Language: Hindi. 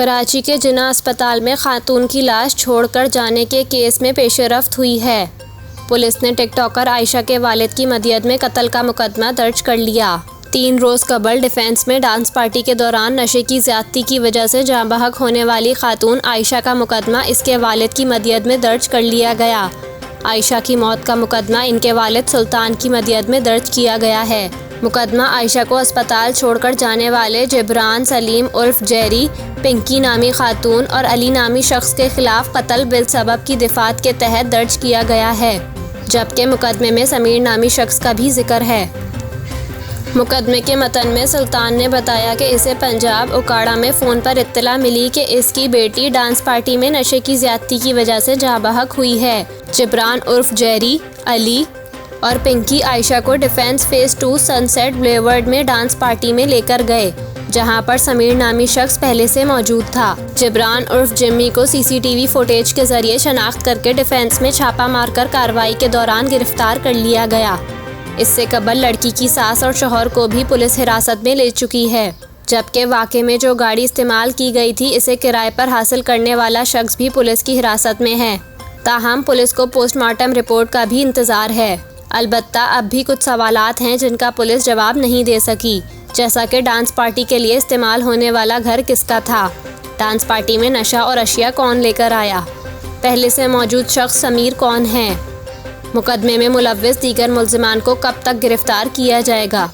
कराची के जिन्ना अस्पताल में खातून की लाश छोड़कर जाने के केस में पेशरफ्त हुई है। पुलिस ने टिकटॉकर आयशा के वालिद की मदियत में कत्ल का मुकदमा दर्ज कर लिया। 3 रोज़ कबल डिफेंस में डांस पार्टी के दौरान नशे की ज़्यादती की वजह से जाँ बहक होने वाली खातून आयशा का मुकदमा इसके वालिद की मदियत में दर्ज कर लिया गया। आयशा की मौत का मुकदमा इनके वालिद सुल्तान की मदियत में दर्ज किया गया है। मुकदमा आयशा को अस्पताल छोड़कर जाने वाले जिब्रान सलीम उर्फ जेरी, पिंकी नामी खातून और अली नामी शख्स के खिलाफ कत्ल बिलसबब की दिफात के तहत दर्ज किया गया है, जबकि मुकदमे में समीर नामी शख्स का भी जिक्र है। मुकदमे के मतन में सुल्तान ने बताया कि इसे पंजाब उकाड़ा में फ़ोन पर इत्तला मिली कि इसकी बेटी डांस पार्टी में नशे की ज़्यादती की वजह से जाँ बहक हुई है। जिब्रान उर्फ जेरी, अली और पिंकी आयशा को डिफेंस फेज़ 2 सनसेट ब्लेवर्ड में डांस पार्टी में लेकर गए, जहां पर समीर नामी शख्स पहले से मौजूद था। जिब्रान उर्फ जिम्मी को सीसीटीवी फुटेज के जरिए शनाख्त करके डिफेंस में छापा मारकर कार्रवाई के दौरान गिरफ्तार कर लिया गया। इससे कबल लड़की की सास और शौहर को भी पुलिस हिरासत में ले चुकी है, जबकि वाक़े में जो गाड़ी इस्तेमाल की गई थी इसे किराए पर हासिल करने वाला शख्स भी पुलिस की हिरासत में है। ताहम पुलिस को पोस्टमार्टम रिपोर्ट का भी इंतज़ार है। अलबत्ता अब भी कुछ सवालात हैं जिनका पुलिस जवाब नहीं दे सकी, जैसा कि डांस पार्टी के लिए इस्तेमाल होने वाला घर किसका था, डांस पार्टी में नशा और अशिया कौन लेकर आया, पहले से मौजूद शख्स समीर कौन है, मुकदमे में मुलव्विस दीगर मुल्ज़िमान को कब तक गिरफ्तार किया जाएगा।